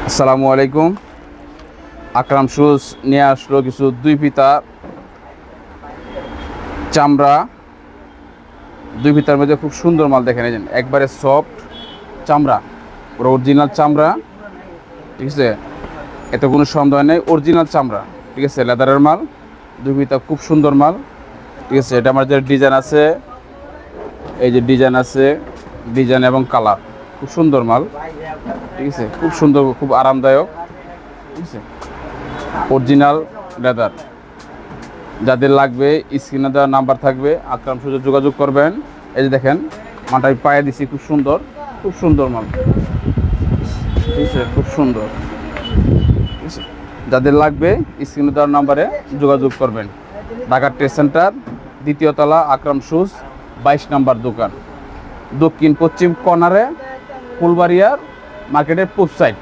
আসসালামু আলাইকুম। আকরাম শুজ নিয়ে আসলো কিছু দুই ফিতা চামড়া। দুই ফিতার মধ্যে খুব সুন্দর মাল দেখেন, এই যে একবারে সফট চামড়া, পুরো অরিজিনাল চামড়া। ঠিক আছে, এতে কোনো সন্দেহ নেই, অরিজিনাল চামড়া। ঠিক আছে, লেদারের মাল, দুই ফিতা খুব সুন্দর মাল। ঠিক আছে, এটা আমার যে ডিজাইন আছে, এই যে ডিজাইন আছে, ডিজাইন এবং কালার খুব সুন্দর মাল। ঠিক আছে, খুব সুন্দর, খুব আরামদায়ক। ঠিক আছে, অরিজিনাল লেদার। যাদের লাগবে স্ক্রিনে দেওয়ার নাম্বার থাকবে, আকরাম শুজে যোগাযোগ করবেন। এই যে দেখেন মালটা আমি পায়ে দিছি, খুব সুন্দর, খুব সুন্দর মাল। ঠিক আছে, খুব সুন্দর। ঠিক আছে, যাদের লাগবে স্ক্রিনে দেওয়ার নাম্বারে যোগাযোগ করবেন। ঢাকা ট্রেড সেন্টার, দ্বিতীয় তলা, আকরাম শুজ, 22 নম্বর দোকান, দক্ষিণ পশ্চিম কর্নারে, ফুলবাড়িয়ার মার্কেটের পূব সাইড।